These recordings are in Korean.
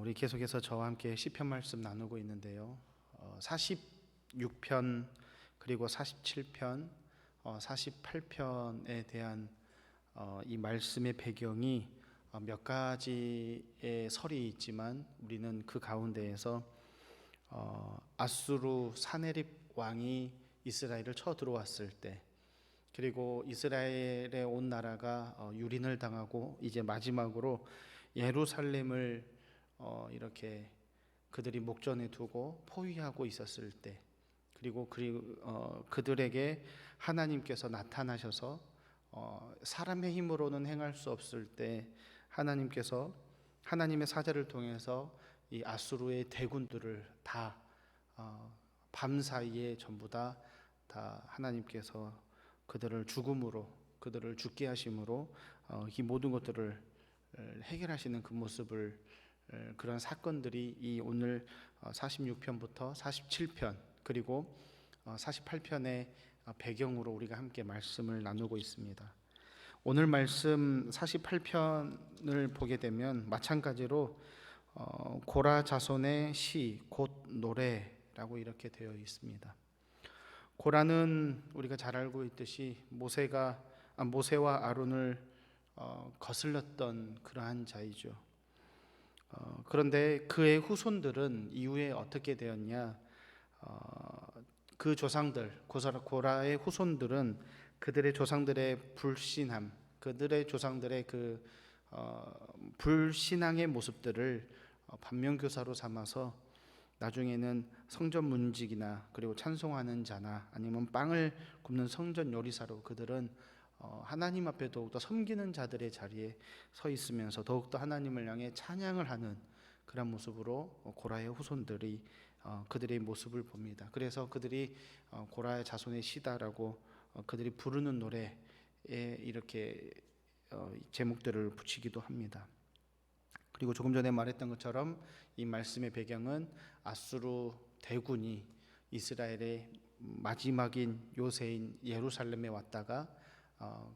우리 계속해서 저와 함께 시편 말씀 나누고 있는데요. 46편 그리고 47편, 48편에 대한 이 말씀의 배경이 몇 가지의 설이 있지만 우리는 그 가운데에서 아수르 사네립 왕이 이스라엘을 쳐 들어왔을 때, 그리고 이스라엘의 온 나라가 유린을 당하고 이제 마지막으로 예루살렘을 이렇게 그들이 목전에 두고 포위하고 있었을 때, 그리고 그들에게 하나님께서 나타나셔서 사람의 힘으로는 행할 수 없을 때 하나님께서 하나님의 사자를 통해서 이 아수르의 대군들을 다 밤사이에 전부 다 하나님께서 그들을 죽음으로, 그들을 죽게 하심으로 이 모든 것들을 해결하시는 그 모습을, 그런 사건들이 이 오늘 46편부터 47편 그리고 48편의 배경으로 우리가 함께 말씀을 나누고 있습니다. 오늘 말씀 48편을 보게 되면 마찬가지로 고라 자손의 시, 곧 노래라고 이렇게 되어 있습니다. 고라는 우리가 잘 알고 있듯이 모세와 아론을 거슬렀던 그러한 자이죠. 그런데 그의 후손들은 이후에 어떻게 되었냐? 그 조상들, 고라의 후손들은 그들의 조상들의 불신함, 그들의 조상들의 그 불신앙의 모습들을 반면교사로 삼아서 나중에는 성전 문직이나 그리고 찬송하는 자나 아니면 빵을 굽는 성전 요리사로 그들은 하나님 앞에 더욱더 섬기는 자들의 자리에 서 있으면서 더욱더 하나님을 향해 찬양을 하는 그런 모습으로 고라의 후손들이 그들의 모습을 봅니다. 그래서 그들이 고라의 자손의 시다라고 그들이 부르는 노래에 이렇게 제목들을 붙이기도 합니다. 그리고 조금 전에 말했던 것처럼 이 말씀의 배경은 아수르 대군이 이스라엘의 마지막인 요새인 예루살렘에 왔다가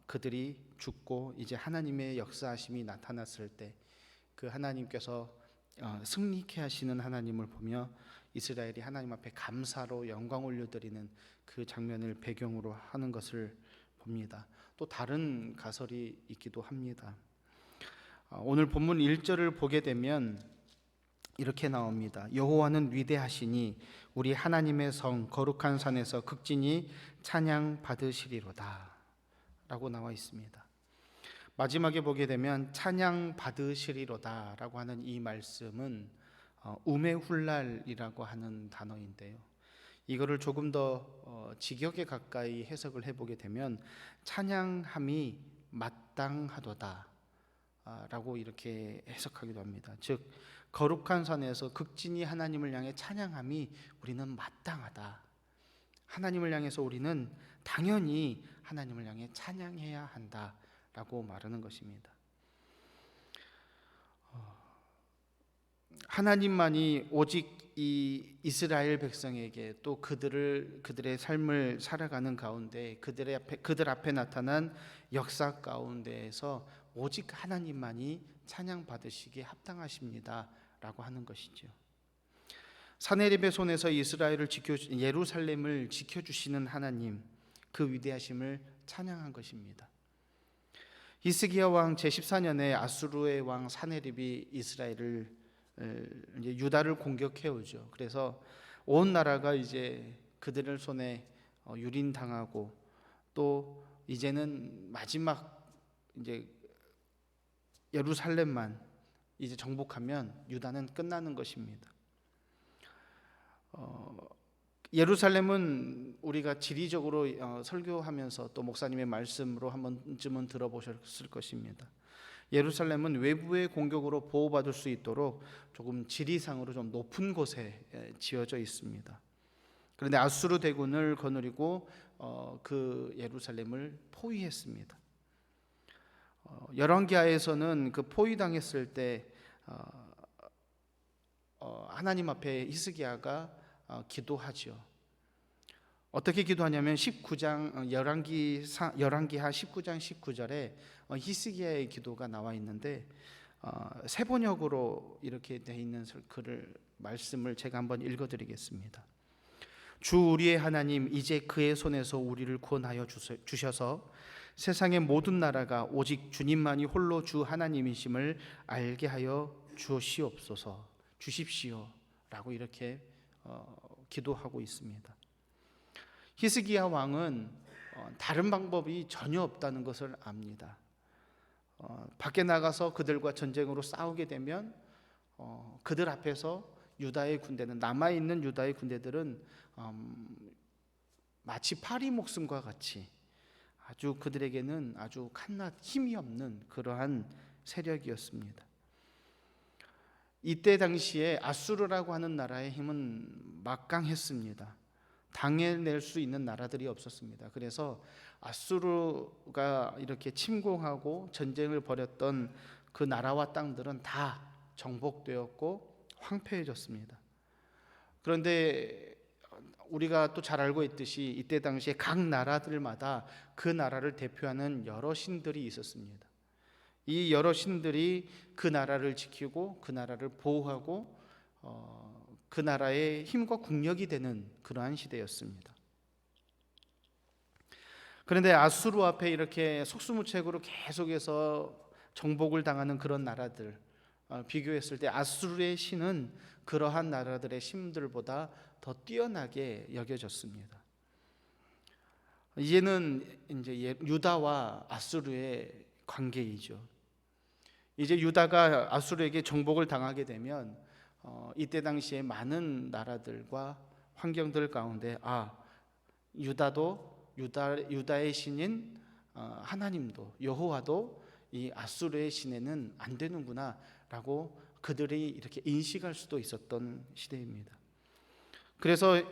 그들이 죽고 이제 하나님의 역사하심이 나타났을 때 그 하나님께서 승리케 하시는 하나님을 보며 이스라엘이 하나님 앞에 감사로 영광 올려드리는 그 장면을 배경으로 하는 것을 봅니다. 또 다른 가설이 있기도 합니다. 오늘 본문 1절을 보게 되면 이렇게 나옵니다. 여호와는 위대하시니 우리 하나님의 성 거룩한 산에서 극진히 찬양 받으시리로다 라고 나와 있습니다. 마지막에 보게 되면 찬양 받으시리로다 라고 하는 이 말씀은 우메훌랄이라고 하는 단어인데요, 이거를 조금 더 직역에 가까이 해석을 해보게 되면 찬양함이 마땅하도다 라고 이렇게 해석하기도 합니다. 즉 거룩한 산에서 극진히 하나님을 향해 찬양함이 우리는 마땅하다, 하나님을 향해서 우리는 당연히 하나님을 향해 찬양해야 한다라고 말하는 것입니다. 하나님만이 오직 이 이스라엘 백성에게 또 그들의 삶을 살아가는 가운데 그들 앞에 나타난 역사 가운데에서 오직 하나님만이 찬양 받으시기에 합당하십니다라고 하는 것이죠. 사네립의 손에서 예루살렘을 지켜주시는 하나님, 그 위대하심을 찬양한 것입니다. 히스기야 왕 제14년에 아수르의 왕 사네립이 이스라엘을 이제 유다를 공격해 오죠. 그래서 온 나라가 이제 그들의 손에 유린당하고 또 이제는 마지막 이제 예루살렘만 이제 정복하면 유다는 끝나는 것입니다. 예루살렘은 우리가 지리적으로 설교하면서 또 목사님의 말씀으로 한 번쯤은 들어보셨을 것입니다. 예루살렘은 외부의 공격으로 보호받을 수 있도록 조금 지리상으로 좀 높은 곳에 지어져 있습니다. 그런데 아수르 대군을 거느리고 그 예루살렘을 포위했습니다. 열왕기하에서는 그 포위당했을 때 하나님 앞에 히스기야가 기도하죠. 어떻게 기도하냐면 19장 열왕기하 19장 19절에 히스기야의 기도가 나와 있는데 세 번역으로 이렇게 돼 있는 글을 말씀을 제가 한번 읽어드리겠습니다. 주 우리의 하나님, 이제 그의 손에서 우리를 구원하여 주셔서 세상의 모든 나라가 오직 주님만이 홀로 주 하나님이심을 알게 하여 주십시오라고 이렇게 기도하고 있습니다. 히스기야 왕은 다른 방법이 전혀 없다는 것을 압니다. 밖에 나가서 그들과 전쟁으로 싸우게 되면 그들 앞에서 유다의 군대는, 남아있는 유다의 군대들은 마치 파리 목숨과 같이 아주 그들에게는 아주 칸낱 힘이 없는 그러한 세력이었습니다. 이때 당시에 아수르라고 하는 나라의 힘은 막강했습니다. 당해낼 수 있는 나라들이 없었습니다. 그래서 아수르가 이렇게 침공하고 전쟁을 벌였던 그 나라와 땅들은 다 정복되었고 황폐해졌습니다. 그런데 우리가 또 잘 알고 있듯이 이때 당시에 각 나라들마다 그 나라를 대표하는 여러 신들이 있었습니다. 이 여러 신들이 그 나라를 지키고 그 나라를 보호하고 그 나라의 힘과 국력이 되는 그러한 시대였습니다. 그런데 아수르 앞에 이렇게 속수무책으로 계속해서 정복을 당하는 그런 나라들, 비교했을 때 아수르의 신은 그러한 나라들의 신들보다 더 뛰어나게 여겨졌습니다. 이제는 이제 유다와 아수르의 관계이죠. 이제 유다가 아수르에게 정복을 당하게 되면 이때 당시에 많은 나라들과 환경들 가운데 유다의 신인 하나님도, 여호와도 이 아수르의 신에는 안 되는구나라고 그들이 이렇게 인식할 수도 있었던 시대입니다. 그래서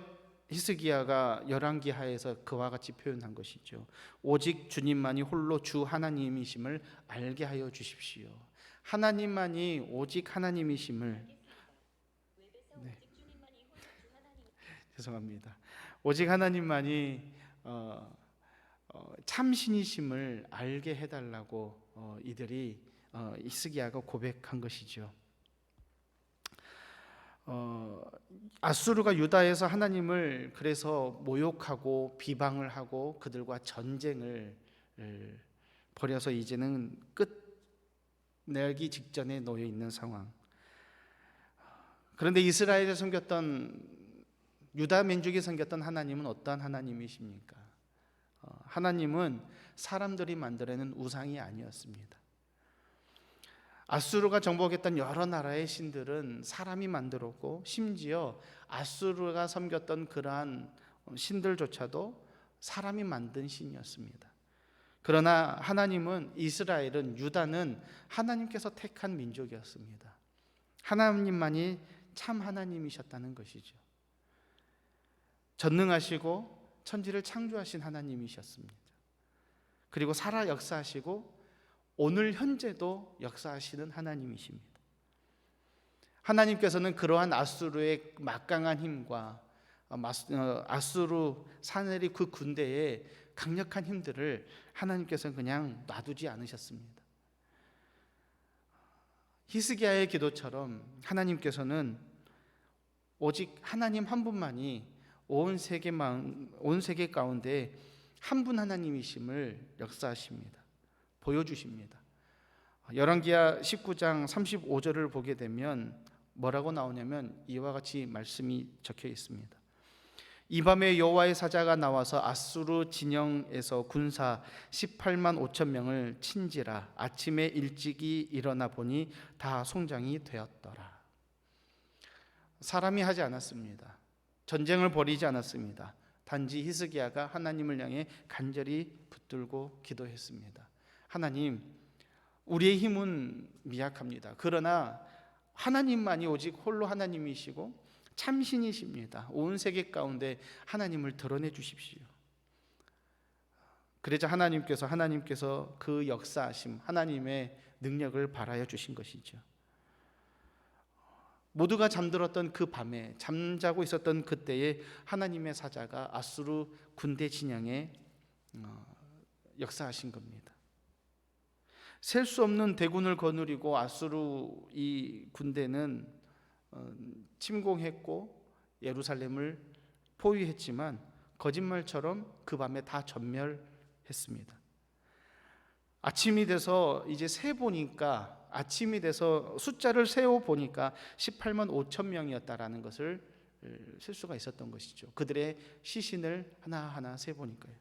히스기야가 열왕기하에서 그와 같이 표현한 것이죠. 오직 주님만이 홀로 주 하나님이심을 알게 하여 주십시오. 하나님만이 오직 하나님이심을, 죄송합니다. 오직 하나님만이 참신이심을 알게 해달라고 이들이 히스기야가 고백한 것이죠. 아수르가 유다에서 하나님을 그래서 모욕하고 비방을 하고 그들과 전쟁을 벌여서 이제는 끝내기 직전에 놓여 있는 상황. 그런데 이스라엘에 섬겼던, 유다 민족이 섬겼던 하나님은 어떠한 하나님이십니까? 하나님은 사람들이 만들어낸 우상이 아니었습니다. 아수르가 정복했던 여러 나라의 신들은 사람이 만들었고, 심지어 아수르가 섬겼던 그러한 신들조차도 사람이 만든 신이었습니다. 그러나 하나님은, 이스라엘은, 유다는 하나님께서 택한 민족이었습니다. 하나님만이 참 하나님이셨다는 것이죠. 전능하시고 천지를 창조하신 하나님이셨습니다. 그리고 살아 역사하시고 오늘 현재도 역사하시는 하나님이십니다. 하나님께서는 그러한 아수르의 막강한 힘과 아수르 사내리 그 군대의 강력한 힘들을 하나님께서는 그냥 놔두지 않으셨습니다. 히스기야의 기도처럼 하나님께서는 오직 하나님 한 분만이 온 세계 가운데 한 분 하나님이심을 역사하십니다. 보여주십니다. 열왕기하 19장 35절을 보게 되면 뭐라고 나오냐면 이와 같이 말씀이 적혀 있습니다. 이 밤에 여호와의 사자가 나와서 아수르 진영에서 군사 18만 5천 명을 친지라. 아침에 일찍이 일어나 보니 다 송장이 되었더라. 사람이 하지 않았습니다. 전쟁을 벌이지 않았습니다. 단지 히스기야가 하나님을 향해 간절히 붙들고 기도했습니다. 하나님, 우리의 힘은 미약합니다. 그러나 하나님만이 오직 홀로 하나님이시고 참신이십니다. 온 세계 가운데 하나님을 드러내 주십시오. 그러자 하나님께서 그 역사하심, 하나님의 능력을 발하여 주신 것이죠. 모두가 잠들었던 그 밤에, 잠자고 있었던 그때에 하나님의 사자가 아수르 군대 진영에 역사하신 겁니다. 셀 수 없는 대군을 거느리고 아수르 이 군대는 침공했고 예루살렘을 포위했지만 거짓말처럼 그 밤에 다 전멸했습니다. 아침이 돼서 이제 세 보니까, 아침이 돼서 숫자를 세어 보니까 18만 5천 명이었다라는 것을 셀 수가 있었던 것이죠. 그들의 시신을 하나하나 세 보니까요.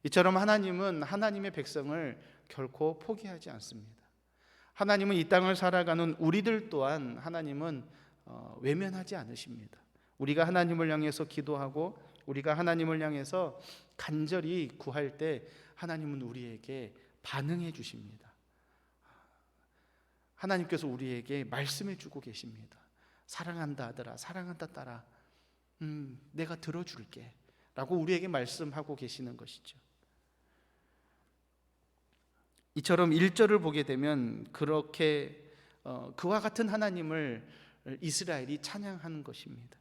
이처럼 하나님은 하나님의 백성을 결코 포기하지 않습니다. 하나님은 이 땅을 살아가는 우리들 또한 하나님은 외면하지 않으십니다. 우리가 하나님을 향해서 기도하고 우리가 하나님을 향해서 간절히 구할 때 하나님은 우리에게 반응해 주십니다. 하나님께서 우리에게 말씀해 주고 계십니다. 사랑한다 아들아, 사랑한다 딸아, 내가 들어줄게 라고 우리에게 말씀하고 계시는 것이죠. 이처럼 1절을 보게 되면 그렇게 그와 같은 하나님을 이스라엘이 찬양하는 것입니다.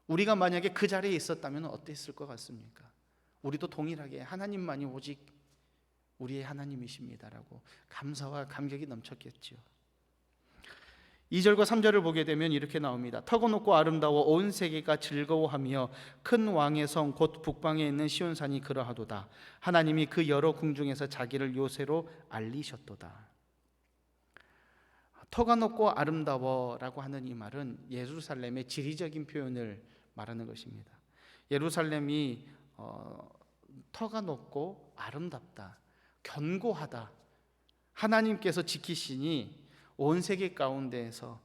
우리가 만약에 그 자리에 있었다면 어땠을 것 같습니까? 우리도 동일하게 하나님만이 오직 우리의 하나님이십니다라고 감사와 감격이 넘쳤겠죠. 2절과 3절을 보게 되면 이렇게 나옵니다. 터고 높고 아름다워 온 세계가 즐거워하며 큰 왕의 성 곧 북방에 있는 시온산이 그러하도다. 하나님이 그 여러 궁중에서 자기를 요새로 알리셨도다. 터가 높고 아름다워라고 하는 이 말은 예루살렘의 지리적인 표현을 말하는 것입니다. 예루살렘이 터가 높고 아름답다, 견고하다. 하나님께서 지키시니 온 세계 가운데에서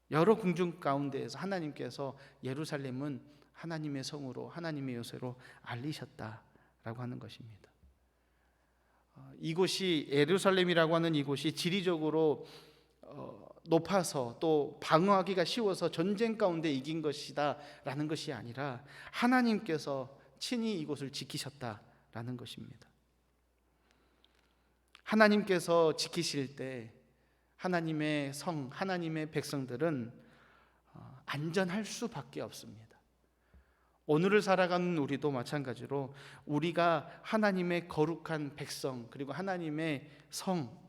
여러 궁중 가운데에서 하나님께서 예루살렘은 하나님의 성으로, 하나님의 요새로 알리셨다라고 하는 것입니다. 이곳이, 예루살렘이라고 하는 이곳이 지리적으로 높아서 또 방어하기가 쉬워서 전쟁 가운데 이긴 것이다 라는 것이 아니라 하나님께서 친히 이곳을 지키셨다라는 것입니다. 하나님께서 지키실 때 하나님의 성, 하나님의 백성들은 안전할 수밖에 없습니다. 오늘을 살아가는 우리도 마찬가지로 우리가 하나님의 거룩한 백성, 그리고 하나님의 성,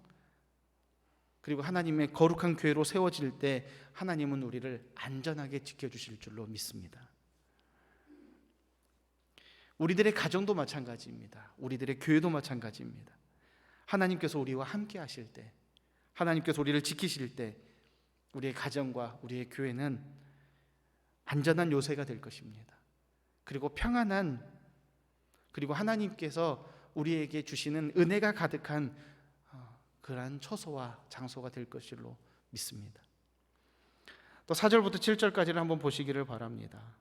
그리고 하나님의 거룩한 교회로 세워질 때 하나님은 우리를 안전하게 지켜주실 줄로 믿습니다. 우리들의 가정도 마찬가지입니다. 우리들의 교회도 마찬가지입니다. 하나님께서 우리와 함께 하실 때, 하나님께서 우리를 지키실 때 우리의 가정과 우리의 교회는 안전한 요새가 될 것입니다. 그리고 평안한, 그리고 하나님께서 우리에게 주시는 은혜가 가득한 그러한 처소와 장소가 될 것으로 믿습니다. 또 4절부터 7절까지를 한번 보시기를 바랍니다.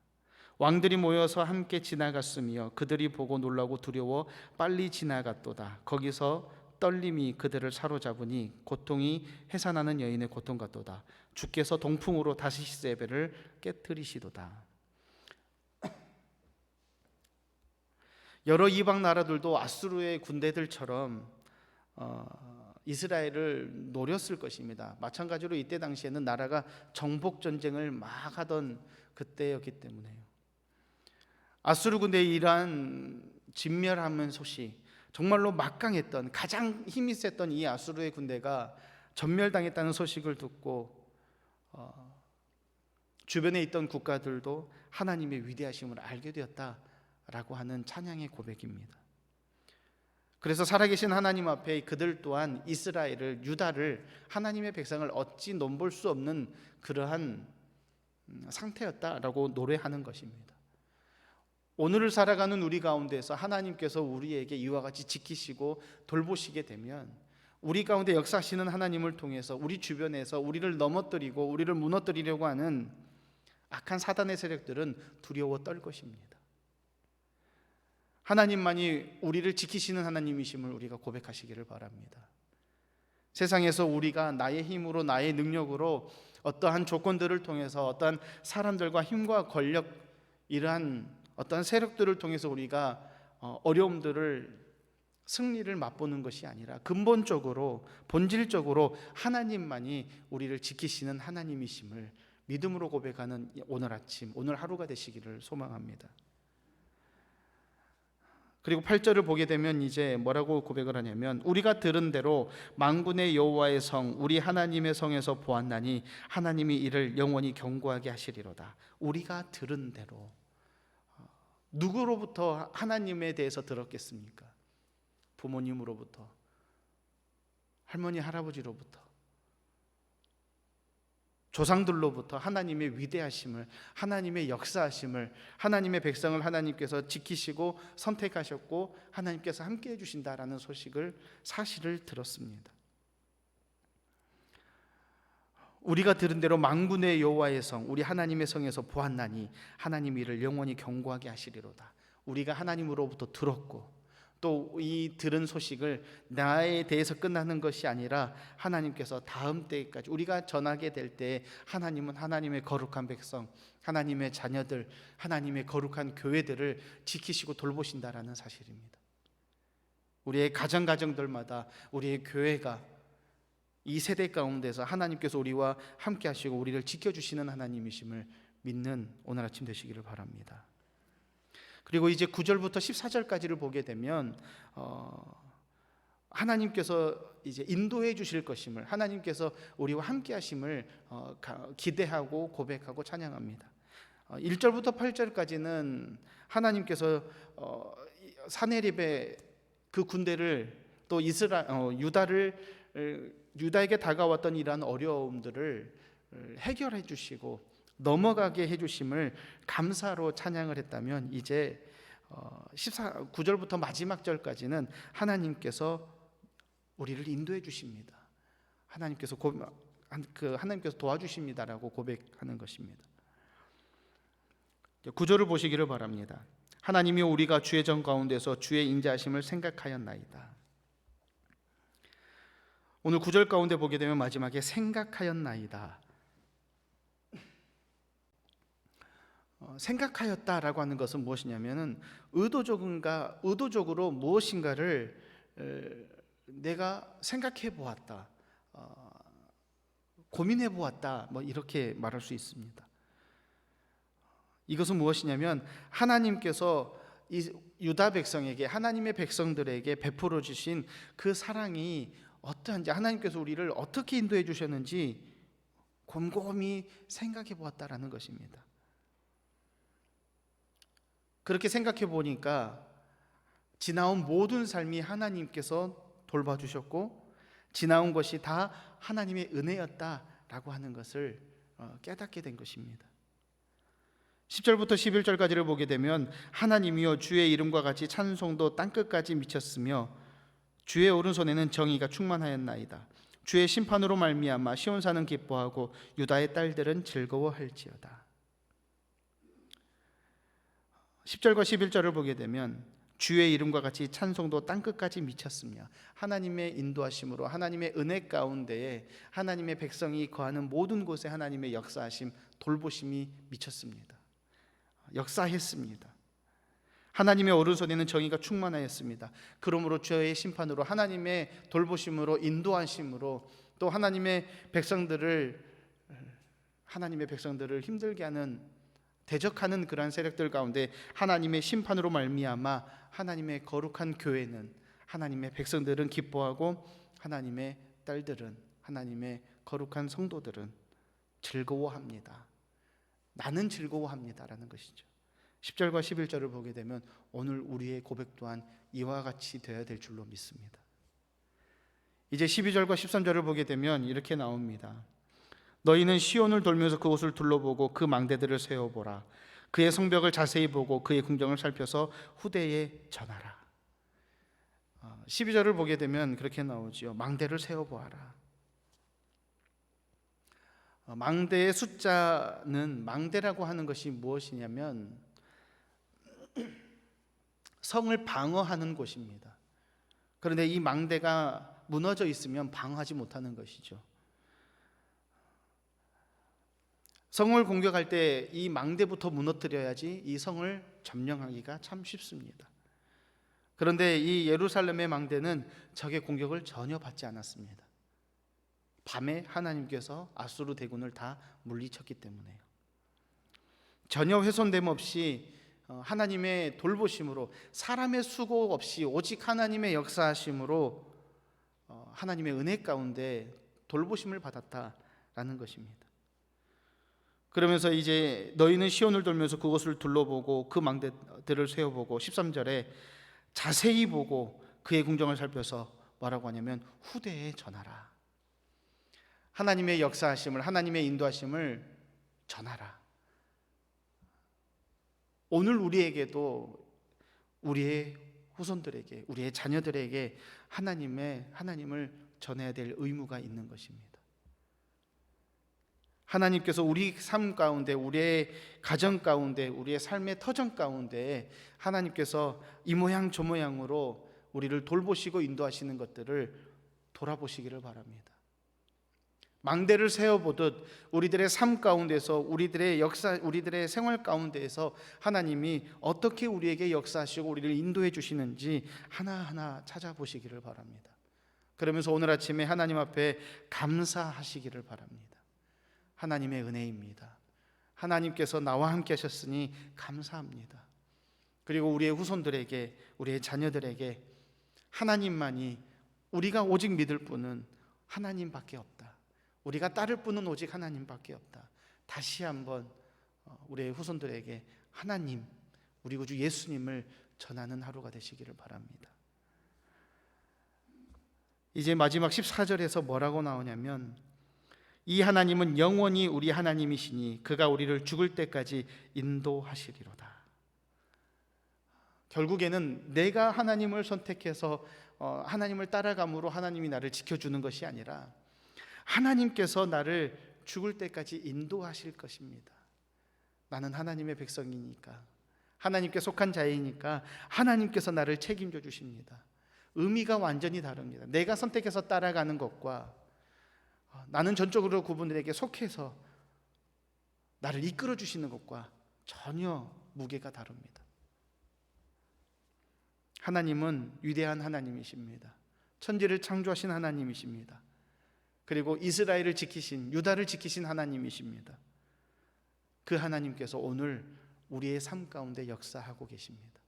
왕들이 모여서 함께 지나갔으며 그들이 보고 놀라고 두려워 빨리 지나갔도다. 거기서 떨림이 그들을 사로잡으니 고통이 해산하는 여인의 고통 같도다. 주께서 동풍으로 다시세베를 깨뜨리시도다. 여러 이방 나라들도 아수르의 군대들처럼 이스라엘을 노렸을 것입니다. 마찬가지로 이때 당시에는 나라가 정복 전쟁을 막 하던 그때였기 때문에요. 아수르 군대의 이러한 진멸하는 소식, 정말로 막강했던, 가장 힘이 셌던 이 아수르의 군대가 전멸당했다는 소식을 듣고 주변에 있던 국가들도 하나님의 위대하심을 알게 되었다라고 하는 찬양의 고백입니다. 그래서 살아계신 하나님 앞에 그들 또한 이스라엘을, 유다를, 하나님의 백성을 어찌 넘볼 수 없는 그러한 상태였다라고 노래하는 것입니다. 오늘을 살아가는 우리 가운데서 하나님께서 우리에게 이와 같이 지키시고 돌보시게 되면 우리 가운데 역사하시는 하나님을 통해서 우리 주변에서 우리를 넘어뜨리고 우리를 무너뜨리려고 하는 악한 사단의 세력들은 두려워 떨 것입니다. 하나님만이 우리를 지키시는 하나님이심을 우리가 고백하시기를 바랍니다. 세상에서 우리가 나의 힘으로, 나의 능력으로 어떠한 조건들을 통해서 어떠한 사람들과 힘과 권력, 이러한 어떠한 세력들을 통해서 우리가 어려움들을, 승리를 맛보는 것이 아니라 근본적으로, 본질적으로 하나님만이 우리를 지키시는 하나님이심을 믿음으로 고백하는 오늘 아침, 오늘 하루가 되시기를 소망합니다. 그리고 8절을 보게 되면 이제 뭐라고 고백을 하냐면 우리가 들은 대로 만군의 여호와의 성 우리 하나님의 성에서 보았나니 하나님이 이를 영원히 견고하게 하시리로다. 우리가 들은 대로. 누구로부터 하나님에 대해서 들었겠습니까? 부모님으로부터, 할머니 할아버지로부터, 조상들로부터 하나님의 위대하심을, 하나님의 역사하심을, 하나님의 백성을 하나님께서 지키시고 선택하셨고 하나님께서 함께해 주신다라는 사실을 들었습니다. 우리가 들은 대로 만군의 여호와의 성 우리 하나님의 성에서 보았나니 하나님이 이를 영원히 견고하게 하시리로다. 우리가 하나님으로부터 들었고 또 이 들은 소식을 나에 대해서 끝나는 것이 아니라 하나님께서 다음 때까지 우리가 전하게 될 때 하나님은 하나님의 거룩한 백성, 하나님의 자녀들, 하나님의 거룩한 교회들을 지키시고 돌보신다라는 사실입니다. 우리의 가정들마다 우리의 교회가 이 세대 가운데서 하나님께서 우리와 함께 하시고 우리를 지켜주시는 하나님이심을 믿는 오늘 아침 되시기를 바랍니다. 그리고 이제 9절부터 14절까지를 보게 되면 하나님께서 이제 인도해 주실 것임을, 하나님께서 우리와 함께 하심을 기대하고 고백하고 찬양합니다. 1절부터 8절까지는 하나님께서 사내립의 그 군대를 또 유다에게 다가왔던 이러한 어려움들을 해결해 주시고 넘어가게 해주심을 감사로 찬양을 했다면 이제 9절부터 마지막 절까지는 하나님께서 우리를 인도해 주십니다. 하나님께서 도와주십니다라고 고백하는 것입니다. 9절을 보시기를 바랍니다. 하나님이 우리가 주의 전 가운데서 주의 인자하심을 생각하였나이다. 오늘 9절 가운데 보게 되면 마지막에 생각하였나이다. 생각하였다라고 하는 것은 무엇이냐면은 의도적으로 무엇인가를 내가 생각해 보았다, 고민해 보았다, 이렇게 말할 수 있습니다. 이것은 무엇이냐면 하나님께서 이 유다 백성에게, 하나님의 백성들에게 베풀어 주신 그 사랑이 어떠한지, 하나님께서 우리를 어떻게 인도해 주셨는지 곰곰이 생각해 보았다라는 것입니다. 그렇게 생각해 보니까 지나온 모든 삶이 하나님께서 돌봐주셨고 지나온 것이 다 하나님의 은혜였다라고 하는 것을 깨닫게 된 것입니다. 10절부터 11절까지를 보게 되면 하나님이여 주의 이름과 같이 찬송도 땅끝까지 미쳤으며 주의 오른손에는 정의가 충만하였나이다. 주의 심판으로 말미암아 시온산은 기뻐하고 유다의 딸들은 즐거워할지어다. 10절과 11절을 보게 되면 주의 이름과 같이 찬송도 땅끝까지 미쳤으며 하나님의 인도하심으로 하나님의 은혜 가운데에 하나님의 백성이 거하는 모든 곳에 하나님의 역사하심, 돌보심이 미쳤습니다. 역사했습니다. 하나님의 오른손에는 정의가 충만하였습니다. 그러므로 주의 심판으로 하나님의 돌보심으로 인도하심으로 또 하나님의 백성들을 힘들게 하는 대적하는 그러한 세력들 가운데 하나님의 심판으로 말미암아 하나님의 거룩한 교회는, 하나님의 백성들은 기뻐하고 하나님의 딸들은, 하나님의 거룩한 성도들은 즐거워합니다. 나는 즐거워합니다라는 것이죠. 10절과 11절을 보게 되면 오늘 우리의 고백 또한 이와 같이 되어야 될 줄로 믿습니다. 이제 12절과 13절을 보게 되면 이렇게 나옵니다. 너희는 시온을 돌면서 그곳을 둘러보고 그 망대들을 세워보라. 그의 성벽을 자세히 보고 그의 궁정을 살펴서 후대에 전하라. 12절을 보게 되면 그렇게 나오지요. 망대를 세워보아라. 망대의 숫자는, 망대라고 하는 것이 무엇이냐면 성을 방어하는 곳입니다. 그런데 이 망대가 무너져 있으면 방어하지 못하는 것이죠. 성을 공격할 때 이 망대부터 무너뜨려야지 이 성을 점령하기가 참 쉽습니다. 그런데 이 예루살렘의 망대는 적의 공격을 전혀 받지 않았습니다. 밤에 하나님께서 아수르 대군을 다 물리쳤기 때문에요. 전혀 훼손됨 없이 하나님의 돌보심으로, 사람의 수고 없이 오직 하나님의 역사하심으로 하나님의 은혜 가운데 돌보심을 받았다라는 것입니다. 그러면서 이제 너희는 시온을 돌면서 그곳을 둘러보고 그 망대들을 세어보고 13절에 자세히 보고 그의 궁정을 살펴서 뭐라고 하냐면 후대에 전하라. 하나님의 역사하심을, 하나님의 인도하심을 전하라. 오늘 우리에게도 우리의 후손들에게, 우리의 자녀들에게 하나님을 전해야 될 의무가 있는 것입니다. 하나님께서 우리 삶 가운데, 우리의 가정 가운데, 우리의 삶의 터전 가운데 하나님께서 이 모양 저 모양으로 우리를 돌보시고 인도하시는 것들을 돌아보시기를 바랍니다. 망대를 세워보듯 우리들의 삶 가운데서, 우리들의 역사, 우리들의 생활 가운데에서 하나님이 어떻게 우리에게 역사하시고 우리를 인도해 주시는지 하나하나 찾아보시기를 바랍니다. 그러면서 오늘 아침에 하나님 앞에 감사하시기를 바랍니다. 하나님의 은혜입니다. 하나님께서 나와 함께 하셨으니 감사합니다. 그리고 우리의 후손들에게, 우리의 자녀들에게 하나님만이, 우리가 오직 믿을 분은 하나님밖에 없다, 우리가 따를 분은 오직 하나님밖에 없다, 다시 한번 우리의 후손들에게 하나님, 우리 구주 예수님을 전하는 하루가 되시기를 바랍니다. 이제 마지막 14절에서 뭐라고 나오냐면 이 하나님은 영원히 우리 하나님이시니 그가 우리를 죽을 때까지 인도하시리로다. 결국에는 내가 하나님을 선택해서 하나님을 따라감으로 하나님이 나를 지켜주는 것이 아니라 하나님께서 나를 죽을 때까지 인도하실 것입니다. 나는 하나님의 백성이니까, 하나님께 속한 자이니까 하나님께서 나를 책임져 주십니다. 의미가 완전히 다릅니다. 내가 선택해서 따라가는 것과 나는 전적으로 그분들에게 속해서 나를 이끌어 주시는 것과 전혀 무게가 다릅니다. 하나님은 위대한 하나님이십니다. 천지를 창조하신 하나님이십니다. 그리고 이스라엘을 지키신, 유다를 지키신 하나님이십니다. 그 하나님께서 오늘 우리의 삶 가운데 역사하고 계십니다.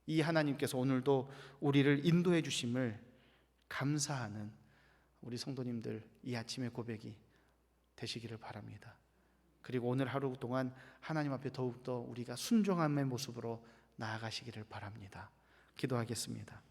이 하나님께서 오늘도 우리를 인도해 주심을 감사하는 우리 성도님들 이 아침의 고백이 되시기를 바랍니다. 그리고 오늘 하루 동안 하나님 앞에 더욱더 우리가 순종함의 모습으로 나아가시기를 바랍니다. 기도하겠습니다.